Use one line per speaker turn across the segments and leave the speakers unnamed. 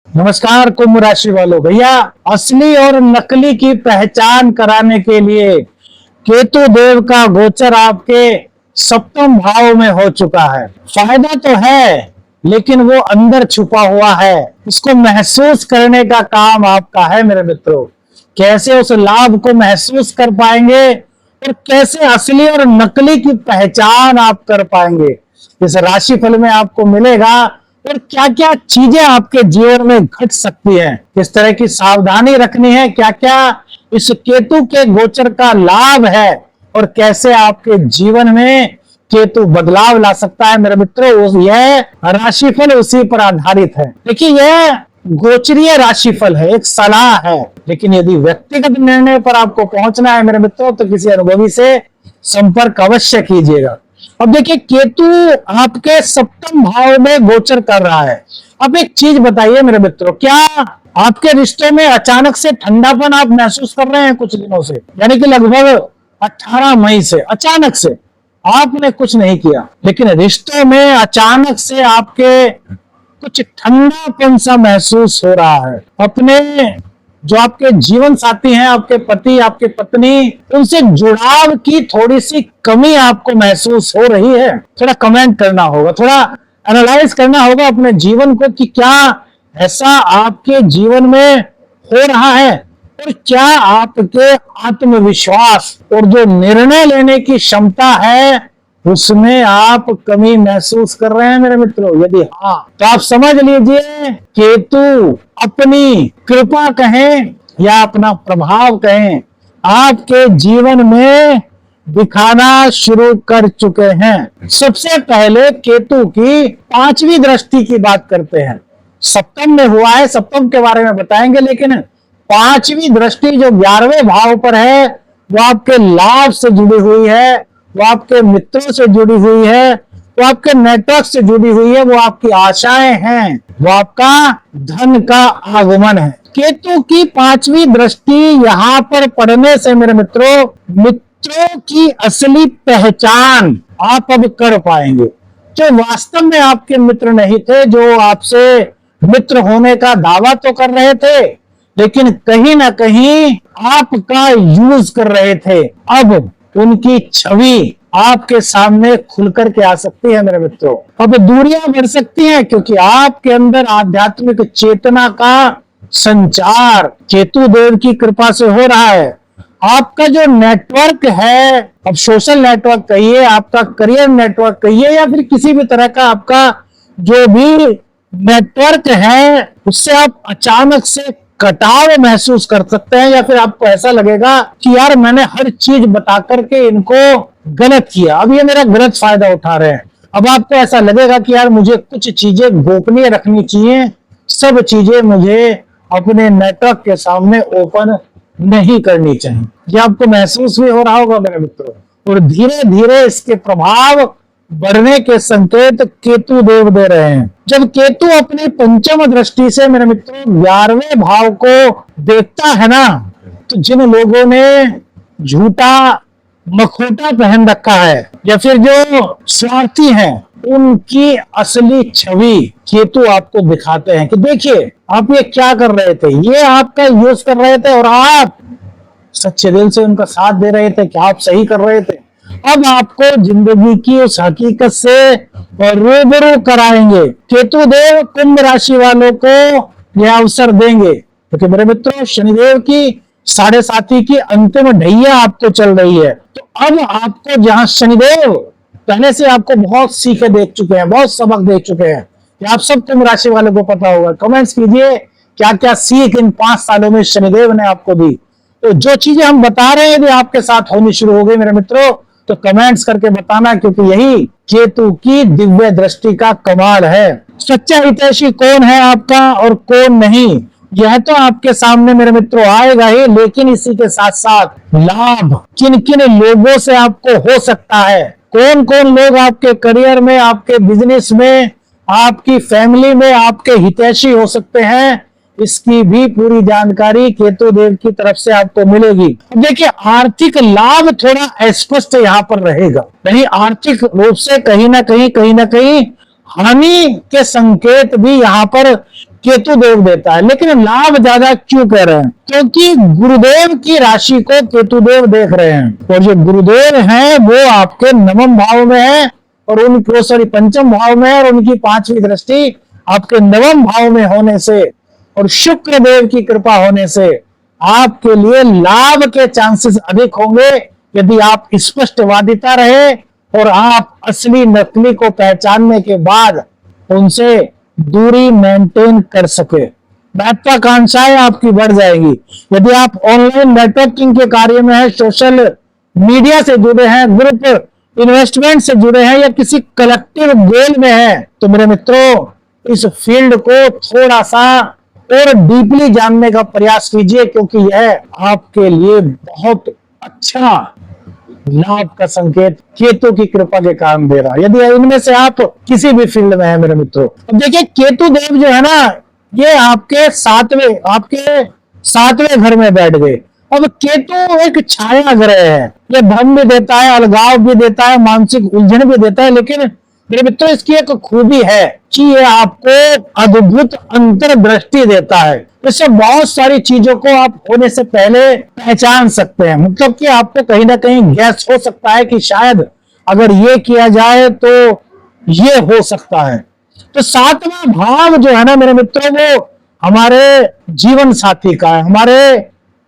नमस्कार कुंभ राशि वालों। भैया, असली और नकली की पहचान कराने के लिए केतु देव का गोचर आपके सप्तम भाव में हो चुका है। फायदा तो है, लेकिन वो अंदर छुपा हुआ है। उसको महसूस करने का काम आपका है मेरे मित्रों। कैसे उस लाभ को महसूस कर पाएंगे और कैसे असली और नकली की पहचान आप कर पाएंगे, इस राशिफल में आपको मिलेगा। और क्या क्या चीजें आपके जीवन में घट सकती हैं, किस तरह की सावधानी रखनी है, क्या क्या इस केतु के गोचर का लाभ है और कैसे आपके जीवन में केतु बदलाव ला सकता है मेरे मित्रों, यह राशिफल उसी पर आधारित है। देखिए, यह गोचरीय राशिफल है, एक सलाह है, लेकिन यदि व्यक्तिगत निर्णय पर आपको पहुंचना है मेरे मित्रों तो किसी अनुभवी से संपर्क अवश्य कीजिएगा। अब देखिए, केतु आपके सप्तम भाव में गोचर कर रहा है। अब एक चीज बताइए मेरे मित्रों, क्या आपके रिश्ते में अचानक से ठंडापन आप महसूस कर रहे हैं कुछ दिनों से? यानी कि लगभग 18 मई से अचानक से आपने कुछ नहीं किया, लेकिन रिश्तों में अचानक से आपके कुछ ठंडापन सा महसूस हो रहा है। अपने जो आपके जीवन साथी हैं, आपके पति, आपके पत्नी, उनसे जुड़ाव की थोड़ी सी कमी आपको महसूस हो रही है। थोड़ा कमेंट करना होगा, थोड़ा एनालाइज करना होगा अपने जीवन को कि क्या ऐसा आपके जीवन में हो रहा है और क्या आपके आत्मविश्वास और जो निर्णय लेने की क्षमता है उसमें आप कमी महसूस कर रहे हैं मेरे मित्रों। यदि हाँ, तो आप समझ लीजिए केतु अपनी कृपा कहें या अपना प्रभाव कहें, आपके जीवन में दिखाना शुरू कर चुके हैं। सबसे पहले केतु की 5वीं दृष्टि की बात करते हैं। सप्तम में हुआ है, सप्तम के बारे में बताएंगे, लेकिन 5वीं दृष्टि जो 11वें भाव पर है वो आपके लाभ से जुड़ी हुई है, वो आपके मित्रों से जुड़ी हुई है, वो आपके नेटवर्क से जुड़ी हुई है, वो आपकी आशाएं हैं, वो आपका धन का आगमन है। केतु की 5वीं दृष्टि यहाँ पर पढ़ने से मेरे मित्रों, मित्रों की असली पहचान आप अब कर पाएंगे। जो वास्तव में आपके मित्र नहीं थे, जो आपसे मित्र होने का दावा तो कर रहे थे, लेकिन कहीं ना कहीं आपका यूज कर रहे थे, अब उनकी छवि आपके सामने खुल करके आ सकती है मेरे मित्रों। अब दूरियां बढ़ सकती हैं क्योंकि आपके अंदर आध्यात्मिक चेतना का संचार केतु देव की कृपा से हो रहा है। आपका जो नेटवर्क है, अब सोशल नेटवर्क कहिए, आपका करियर नेटवर्क कहिए, या फिर किसी भी तरह का आपका जो भी नेटवर्क है, उससे आप अचानक से कटाव महसूस कर सकते हैं, या फिर आपको ऐसा लगेगा कि यार मैंने हर चीज बता करके इनको गलत किया, अब ये मेरा गलत फायदा उठा रहे हैं। अब आपको ऐसा लगेगा कि यार मुझे कुछ चीजें गोपनीय रखनी चाहिए, सब चीजें मुझे अपने नेटवर्क के सामने ओपन नहीं करनी चाहिए। ये आपको महसूस भी हो रहा होगा मेरे मित्रों। और धीरे धीरे इसके प्रभाव बढ़ने के संकेत केतु देव दे रहे हैं। जब केतु अपनी 5वीं दृष्टि से मेरे मित्रों 11वें भाव को देखता है ना, तो जिन लोगों ने झूठा मखौटा पहन रखा है या फिर जो स्वार्थी हैं, उनकी असली छवि केतु आपको दिखाते हैं कि देखिए आप ये क्या कर रहे थे, ये आपका यूज कर रहे थे और आप सच्चे दिल से उनका साथ दे रहे थे कि आप सही कर रहे थे। अब आपको जिंदगी की उस हकीकत से रूबरू कराएंगे। केतु देव कुंभ राशि वालों को यह अवसर देंगे क्योंकि मेरे मित्रों, शनिदेव की 7.5 की अंतिम ढैया आपको चल रही है। तो अब आपको, जहां शनिदेव पहले से आपको बहुत सीखे देख चुके हैं, बहुत सबक देख चुके हैं, आप सब कुंभ राशि वालों को पता होगा। कमेंट्स कीजिए क्या क्या सीख इन 5 सालों में शनिदेव ने आपको दी। तो जो चीजें हम बता रहे हैं यदि आपके साथ होनी शुरू हो गई मेरे मित्रों, तो कमेंट्स करके बताना, क्योंकि यही केतु की दिव्य दृष्टि का कमाल है। सच्चा हितैषी कौन है आपका और कौन नहीं, यह तो आपके सामने मेरे मित्रों आएगा ही, लेकिन इसी के साथ साथ लाभ किन किन लोगों से आपको हो सकता है, कौन कौन लोग आपके करियर में, आपके बिजनेस में, आपकी फैमिली में आपके हितैषी हो सकते हैं, इसकी भी पूरी जानकारी केतु देव की तरफ से आपको मिलेगी। देखिए, आर्थिक लाभ थोड़ा अस्पष्ट यहाँ पर रहेगा, नहीं आर्थिक रूप से कहीं ना कहीं हानि के संकेत भी यहाँ पर केतु देव देता है, लेकिन लाभ ज्यादा क्यों कह रहे हैं? क्योंकि गुरुदेव की राशि को केतु देव देख रहे हैं, और जो गुरुदेव हैं वो आपके नवम भाव में है, और उनकी सॉरी पंचम भाव में है, और उनकी पांचवी दृष्टि आपके नवम भाव में होने से और शुक्र देव की कृपा होने से आपके लिए लाभ के चांसेस अधिक होंगे, यदि आप स्पष्टवादिता रहे और आप असली नकली को पहचानने के बाद उनसे दूरी मेंटेन कर सके। महत्वाकांक्षाएं आपकी बढ़ जाएगी। यदि आप ऑनलाइन नेटवर्किंग के कार्य में है, सोशल मीडिया से जुड़े हैं, ग्रुप इन्वेस्टमेंट से जुड़े हैं, या किसी कलेक्टिव गोल में है, तो मेरे मित्रों इस फील्ड को थोड़ा सा और डीपली जानने का प्रयास कीजिए, क्योंकि यह आपके लिए बहुत अच्छा लाभ का संकेत केतु की कृपा के कारण दे रहा है, यदि इनमें से आप किसी भी फील्ड में है मेरे मित्रों। अब देखिए केतु देव जो है ना, ये आपके सातवें घर में बैठ गए। अब केतु एक छाया ग्रह है, ये भ्रम भी देता है, अलगाव भी देता है, मानसिक उलझन भी देता है, लेकिन मेरे मित्रों इसकी एक खूबी है कि ये आपको अद्भुत अंतर्दृष्टि देता है। इससे बहुत सारी चीजों को आप होने से पहले पहचान सकते हैं। मतलब कि आपको कहीं ना कहीं गैस हो सकता है कि शायद अगर ये किया जाए तो ये हो सकता है। तो सातवां भाव जो है ना मेरे मित्रों, वो हमारे जीवन साथी का है, हमारे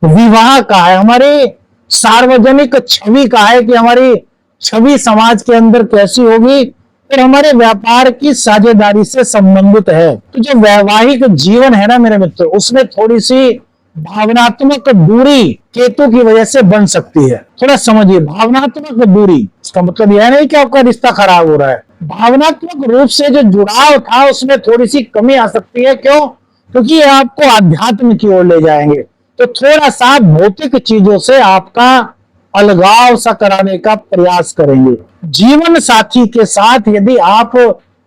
विवाह का है, हमारी सार्वजनिक छवि का है कि हमारी छवि समाज के अंदर कैसी होगी, और हमारे व्यापार की साझेदारी से संबंधित है। तो जो वैवाहिक जीवन है ना मेरे मित्र, उसमें थोड़ी सी भावनात्मक दूरी केतु की वजह से बन सकती है। थोड़ा समझिए, भावनात्मक दूरी, इसका मतलब यह नहीं कि आपका रिश्ता खराब हो रहा है। भावनात्मक रूप से जो जुड़ाव था उसमें थोड़ी सी कमी आ सकती है। क्यों? क्योंकि ये आपको अध्यात्म की ओर ले जाएंगे, तो थोड़ा सा भौतिक चीजों से आपका अलगाव सा कराने का प्रयास करेंगे। जीवन साथी के साथ यदि आप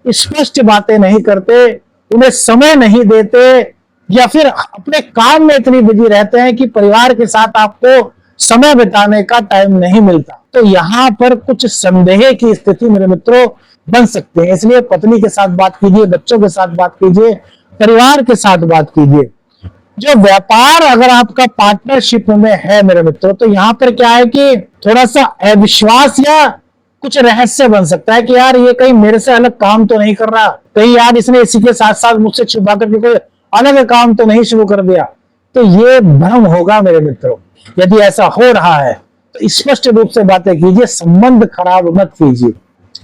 स्पष्ट बातें नहीं करते, उन्हें समय नहीं देते, या फिर अपने काम में इतनी बिजी रहते हैं कि परिवार के साथ आपको समय बिताने का टाइम नहीं मिलता, तो यहाँ पर कुछ संदेह की स्थिति मेरे मित्रों बन सकते हैं। इसलिए पत्नी के साथ बात कीजिए, बच्चों के साथ बात कीजिए, परिवार के साथ बात कीजिए। जो व्यापार अगर आपका पार्टनरशिप में है मेरे मित्रों, तो यहाँ पर क्या है कि थोड़ा सा अविश्वास या कुछ रहस्य बन सकता है कि यार ये कहीं मेरे से अलग काम तो नहीं कर रहा, कहीं यार इसने इसी के साथ साथ मुझसे छुपा करके कोई अलग काम तो नहीं शुरू कर दिया। तो ये भ्रम होगा मेरे मित्रों। यदि ऐसा हो रहा है तो स्पष्ट रूप से बातें कीजिए, संबंध खराब मत कीजिए।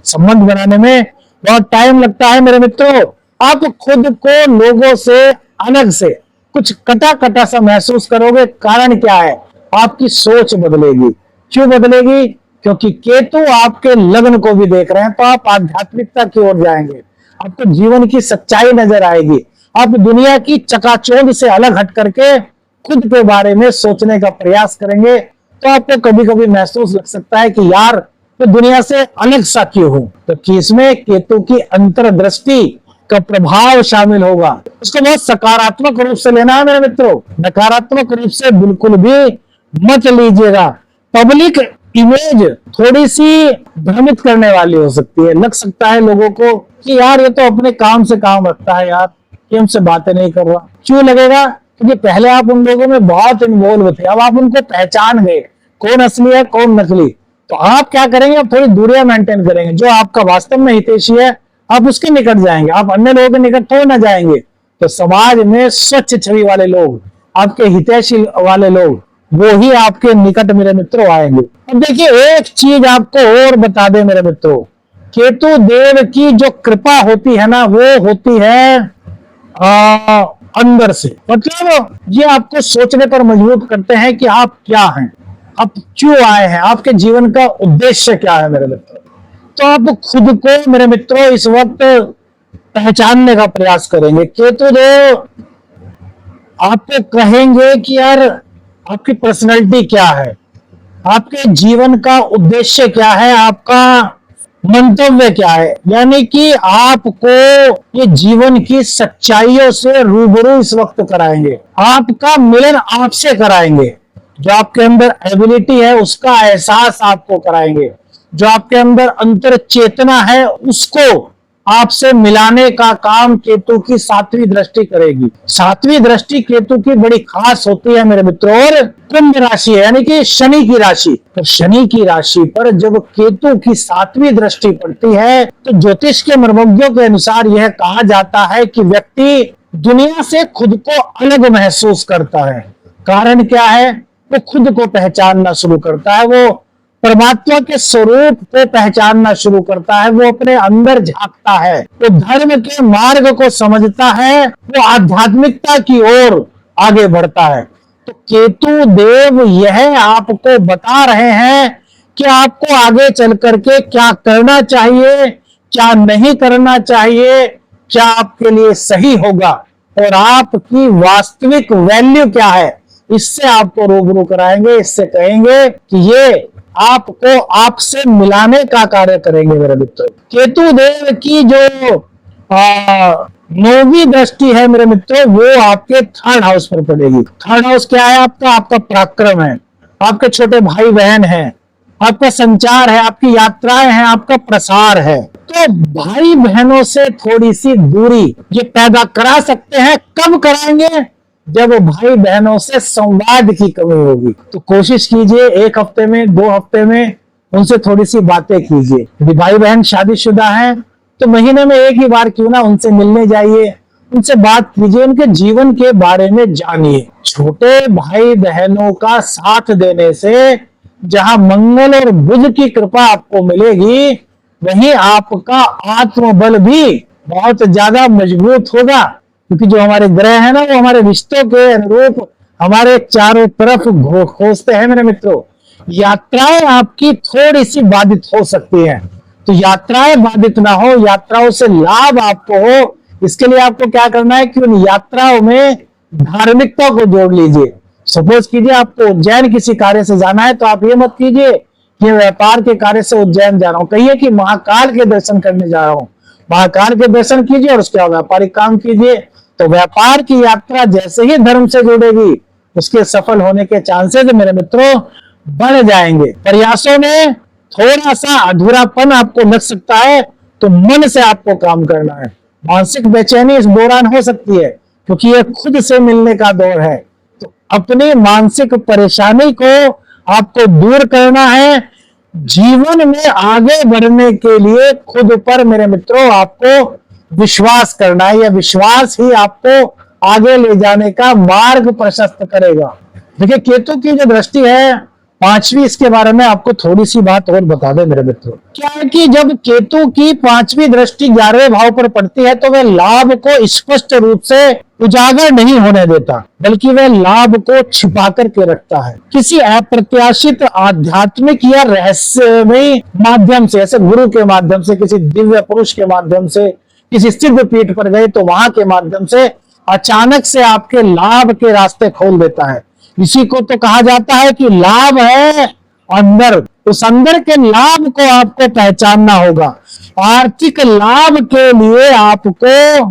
संबंध बनाने में बहुत टाइम लगता है मेरे मित्रों। आप खुद को लोगों से अलग से कुछ कटा कटा सा महसूस करोगे। कारण क्या है? आपकी सोच बदलेगी। क्यों बदलेगी? क्योंकि केतु आपके लग्न को भी देख रहे हैं, तो आप आध्यात्मिकता की ओर जाएंगे, आपको जीवन की सच्चाई नजर आएगी, आप दुनिया की चकाचौंध से अलग हट करके खुद के बारे में सोचने का प्रयास करेंगे। तो आपको कभी कभी महसूस लग सकता है कि यार तो दुनिया से अलग सा क्यों हूं। तो इसमें केतु की अंतर्दृष्टि का प्रभाव शामिल होगा। उसको बहुत सकारात्मक रूप से लेना है मेरे मित्रों, नकारात्मक रूप से बिल्कुल भी मत लीजिएगा। पब्लिक इमेज थोड़ी सी भ्रमित करने वाली हो सकती है। लग सकता है लोगों को कि यार ये तो अपने काम से काम रखता है, यार ये हमसे बातें नहीं कर रहा। क्यों लगेगा? क्योंकि पहले आप उन लोगों में बहुत इन्वॉल्व थे, अब आप उनको पहचान गए कौन असली है कौन नकली। तो आप क्या करेंगे? आप थोड़ी दूरियां मेंटेन करेंगे। जो आपका वास्तव में हितैषी है आप उसके निकट जाएंगे, आप अन्य लोगों के निकट थोड़ा ना जाएंगे। तो समाज में स्वच्छ छवि वाले लोग, आपके हितैषी वाले लोग, वो ही आपके निकट मेरे मित्रों आएंगे। अब देखिए एक चीज आपको और बता दे मेरे मित्रों, केतु देव की जो कृपा होती है ना, वो होती है अंदर से। मतलब ये आपको सोचने पर मजबूर करते हैं कि आप क्या हैं, आप क्यों आए हैं, आपके जीवन का उद्देश्य क्या है मेरे मित्रों। तो आप खुद को मेरे मित्रों इस वक्त पहचानने का प्रयास करेंगे। केतु देव आपको कहेंगे कि यार आपकी पर्सनैलिटी क्या है, आपके जीवन का उद्देश्य क्या है, आपका मंतव्य क्या है। यानी कि आपको ये जीवन की सच्चाइयों से रूबरू इस वक्त कराएंगे, आपका मिलन आपसे कराएंगे। जो आपके अंदर एबिलिटी है उसका एहसास आपको कराएंगे, जो आपके अंदर अंतर चेतना है उसको आपसे मिलाने का काम केतु की 7वीं दृष्टि करेगी। 7वीं दृष्टि केतु की बड़ी खास होती है मेरे मित्रों। और कुंभ राशि है यानी कि शनि की राशि, तो शनि की राशि पर जब केतु की 7वीं दृष्टि पड़ती है तो ज्योतिष के मर्मज्ञों के अनुसार यह कहा जाता है कि व्यक्ति दुनिया से खुद को अलग महसूस करता है। कारण क्या है? वो खुद को पहचानना शुरू करता है, वो परमात्मा के स्वरूप को पहचानना शुरू करता है, वो अपने अंदर झांकता है, वो धर्म के मार्ग को समझता है, वो आध्यात्मिकता की ओर आगे बढ़ता है। तो केतु देव यह आपको बता रहे हैं कि आपको आगे चल करके क्या करना चाहिए, क्या नहीं करना चाहिए, क्या आपके लिए सही होगा और आपकी वास्तविक वैल्यू क्या है। इससे आपको रूबरू कराएंगे, इससे कहेंगे कि ये आपको आपसे मिलाने का कार्य करेंगे मेरे मित्रों। केतु देव की जो 9वीं दृष्टि है मेरे मित्रों, वो आपके 3rd हाउस पर पड़ेगी। 3rd हाउस क्या है? आपका पराक्रम है, आपके छोटे भाई बहन हैं, आपका संचार है, आपकी यात्राएं हैं, आपका प्रसार है। तो भाई बहनों से थोड़ी सी दूरी ये पैदा करा सकते हैं। कब कराएंगे? जब भाई बहनों से संवाद की कमी होगी। तो कोशिश कीजिए 1 हफ्ते में, 2 हफ्ते में उनसे थोड़ी सी बातें कीजिए। यदि भाई बहन शादीशुदा हैं तो महीने में 1 ही बार क्यों ना उनसे मिलने जाइए, उनसे बात कीजिए, उनके जीवन के बारे में जानिए। छोटे भाई बहनों का साथ देने से जहां मंगल और बुध की कृपा आपको मिलेगी, वहीं आपका आत्मबल भी बहुत ज्यादा मजबूत होगा। क्योंकि जो हमारे ग्रह है ना, वो हमारे रिश्तों के अनुरूप हमारे चारों तरफ खोजते हैं मेरे मित्रों। यात्राएं आपकी थोड़ी सी बाधित हो सकती हैं, तो यात्राएं बाधित ना हो, यात्राओं से लाभ आपको हो, इसके लिए आपको क्या करना है कि उन यात्राओं में धार्मिकता को जोड़ लीजिए। सपोज कीजिए आपको उज्जैन किसी कार्य से जाना है, तो आप ये मत कीजिए कि व्यापार के कार्य से उज्जैन जा रहा हूं, कहिए कि महाकाल के दर्शन करने जा रहा हूं। महाकाल के दर्शन कीजिए और उसके बाद व्यापारिक काम कीजिए। तो व्यापार की यात्रा जैसे ही धर्म से जुड़ेगी, उसके सफल होने के चांसेस मेरे मित्रों बढ़ जाएंगे। प्रयासों में थोड़ा सा अधूरापन आपको लग सकता है, तो मन से आपको काम करना है। मानसिक बेचैनी इस दौरान हो सकती है क्योंकि ये खुद से मिलने का दौर है। तो अपनी मानसिक परेशानी को आपको दूर करना है। जीवन में आगे बढ़ने के लिए खुद पर मेरे मित्रों आपको विश्वास करना है। यह विश्वास ही आपको आगे ले जाने का मार्ग प्रशस्त करेगा। देखिए केतु की जो दृष्टि है 5वीं, इसके बारे में आपको थोड़ी सी बात और बता दें मेरे मित्रों। क्या है कि जब केतु की 5वीं दृष्टि 11वें भाव पर पड़ती है तो वह लाभ को स्पष्ट रूप से उजागर नहीं होने देता, बल्कि वह लाभ को छिपा करके रखता है। किसी अप्रत्याशित आध्यात्मिक या रहस्यमय माध्यम से, ऐसे गुरु के माध्यम से, किसी दिव्य पुरुष के माध्यम से, किसी सिद्ध पीठ पर गए तो वहां के माध्यम से अचानक से आपके लाभ के रास्ते खोल देता है। इसी को तो कहा जाता है कि लाभ है अंदर। उस अंदर के लाभ को आपको पहचानना होगा। आर्थिक लाभ के लिए आपको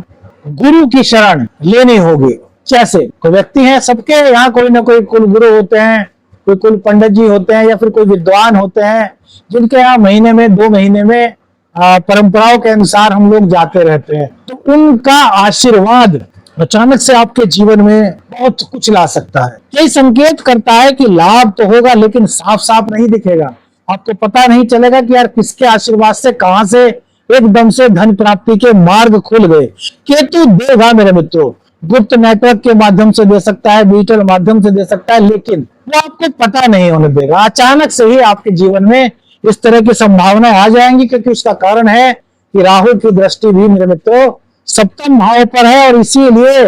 गुरु की शरण लेनी होगी। जैसे कोई व्यक्ति है, सबके यहाँ कोई ना कोई कुल गुरु होते हैं, कोई कुल पंडित जी होते हैं या फिर कोई विद्वान होते हैं, जिनके यहाँ महीने में 2 महीने में परंपराओं के अनुसार हम लोग जाते रहते हैं। तो उनका आशीर्वाद अचानक से आपके जीवन में बहुत कुछ ला सकता है। यही संकेत करता है कि लाभ तो होगा लेकिन साफ साफ नहीं दिखेगा। आपको पता नहीं चलेगा कि यार किसके आशीर्वाद से कहां से एकदम से धन प्राप्ति के मार्ग खुल गए। केतु देगा मेरे मित्रों, गुप्त नेटवर्क के माध्यम से दे सकता है, डिजिटल माध्यम से दे सकता है, लेकिन वो आपको पता नहीं होने देगा। अचानक से ही आपके जीवन में इस तरह की संभावनाएं आ जाएंगी, क्योंकि उसका कारण है कि राहु की दृष्टि भी मेरे मित्रों 7वें भाव पर है। और इसीलिए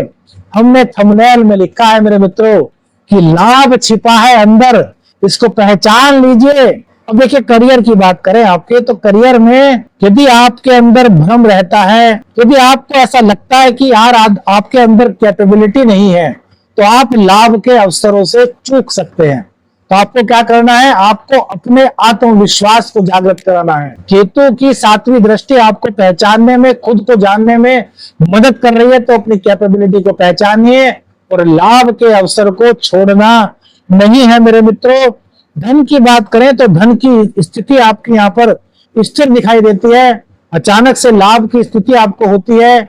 हमने थंबनेल में लिखा है मेरे मित्रों कि लाभ छिपा है अंदर, इसको पहचान लीजिए। अब देखिए करियर की बात करें आपके, तो करियर में यदि आपके अंदर भ्रम रहता है, यदि आपको ऐसा लगता है कि यार आपके अंदर कैपेबिलिटी नहीं है, तो आप लाभ के अवसरों से चूक सकते हैं। तो आपको क्या करना है, आपको अपने आत्मविश्वास को जागृत कराना है। केतु की 7वीं दृष्टि आपको पहचानने में, खुद को जानने में मदद कर रही है, तो अपनी कैपेबिलिटी को पहचानिए और लाभ के अवसर को छोड़ना नहीं है मेरे मित्रों। धन की बात करें तो धन की स्थिति आपकी यहाँ पर स्थिर दिखाई देती है। अचानक से लाभ की स्थिति आपको होती है,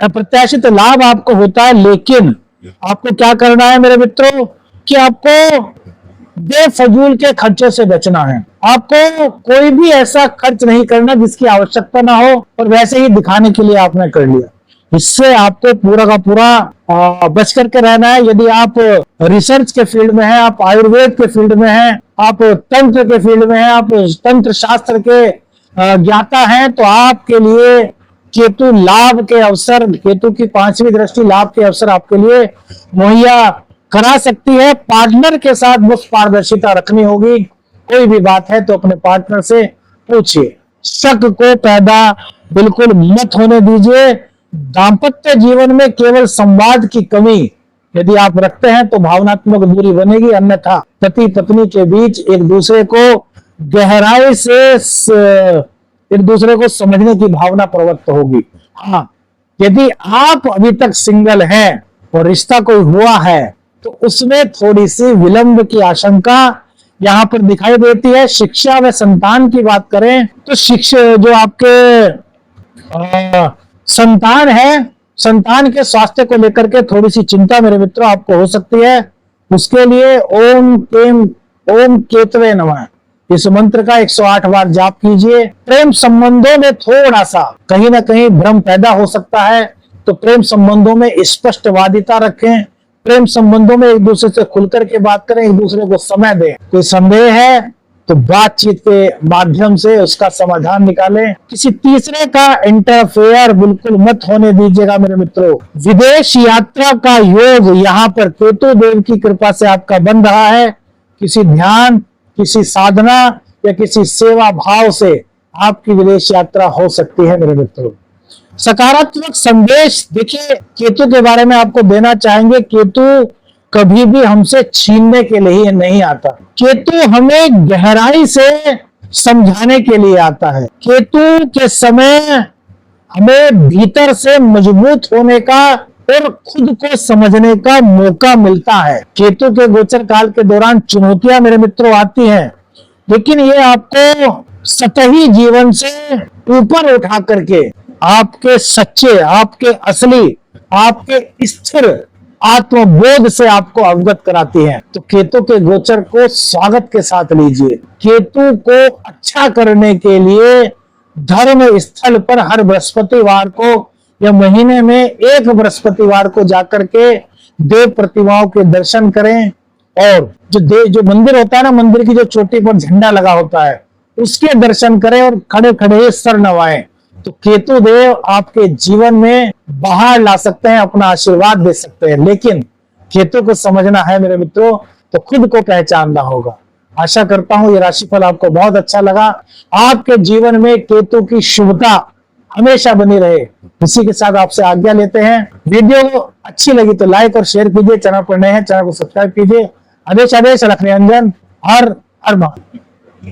अप्रत्याशित लाभ आपको होता है, लेकिन आपको क्या करना है मेरे मित्रों कि आपको बेफजूल के खर्चों से बचना है। आपको कोई भी ऐसा खर्च नहीं करना जिसकी आवश्यकता ना हो और वैसे ही दिखाने के लिए आपने कर लिया। इससे आपको पूरा का पूरा बच करके रहना है। यदि आप रिसर्च के फील्ड में हैं, आप आयुर्वेद के फील्ड में हैं, आप तंत्र के फील्ड में हैं, आप तंत्र शास्त्र के ज्ञाता हैं, तो आपके लिए केतु लाभ के अवसर, केतु की 5वीं दृष्टि लाभ के अवसर आपके लिए मुहैया करा सकती है। पार्टनर के साथ बस पारदर्शिता रखनी होगी। कोई भी बात है तो अपने पार्टनर से पूछिए। शक को पैदा बिल्कुल मत होने दीजिए। दाम्पत्य जीवन में केवल संवाद की कमी यदि आप रखते हैं तो भावनात्मक दूरी बनेगी, अन्यथा पति पत्नी के बीच एक दूसरे को गहराई से एक दूसरे को समझने की भावना प्रवृत्त होगी। हाँ, यदि आप अभी तक सिंगल हैं और रिश्ता कोई हुआ है तो उसमें थोड़ी सी विलंब की आशंका यहां पर दिखाई देती है। शिक्षा व संतान की बात करें तो शिक्षा जो आपके संतान है, संतान के स्वास्थ्य को लेकर के थोड़ी सी चिंता मेरे मित्रों आपको हो सकती है। उसके लिए ओम केतवे नमः इस मंत्र का 108 बार जाप कीजिए। प्रेम संबंधों में थोड़ा सा कहीं ना कहीं भ्रम पैदा हो सकता है, तो प्रेम संबंधों में स्पष्टवादिता रखें। प्रेम संबंधों में एक दूसरे से खुलकर के बात करें, एक दूसरे को समय दें। कोई संदेह है तो बातचीत के माध्यम से उसका समाधान निकालें। किसी तीसरे का इंटरफेयर बिल्कुल मत होने दीजिएगा मेरे मित्रों। विदेश यात्रा का योग यहाँ पर केतु देव की कृपा से आपका बन रहा है। किसी ध्यान, किसी साधना या किसी सेवा भाव से आपकी विदेश यात्रा हो सकती है मेरे मित्रों। सकारात्मक संदेश देखिए केतु के बारे में आपको देना चाहेंगे। केतु कभी भी हमसे छीनने के लिए नहीं आता। केतु हमें गहराई से समझाने के लिए आता है। केतु के समय हमें भीतर से मजबूत होने का और खुद को समझने का मौका मिलता है। केतु के गोचर काल के दौरान चुनौतियां मेरे मित्रों आती हैं, लेकिन ये आपको सतही जीवन से ऊपर उठा करके आपके सच्चे, आपके असली, आपके स्थिर आत्मबोध से आपको अवगत कराती है। तो केतु के गोचर को स्वागत के साथ लीजिए। केतु को अच्छा करने के लिए धर्म स्थल पर हर बृहस्पतिवार को या महीने में एक बृहस्पतिवार को जाकर के देव प्रतिमाओं के दर्शन करें। और जो मंदिर होता है ना, मंदिर की जो चोटी पर झंडा लगा होता है उसके दर्शन करें और खड़े खड़े सर नवाएं। तो केतु देव आपके जीवन में बाहर ला सकते हैं, अपना आशीर्वाद दे सकते हैं। लेकिन केतु को समझना है मेरे मित्रों तो खुद को पहचानना होगा। आशा करता हूं ये राशिफल आपको बहुत अच्छा लगा। आपके जीवन में केतु की शुभता हमेशा बनी रहे, इसी के साथ आपसे आज्ञा लेते हैं। वीडियो अच्छी लगी तो लाइक और शेयर कीजिए। चैनल पर नए हैं चैनल को सब्सक्राइब कीजिए। आदेश रखने अंजन हर हर महादेव।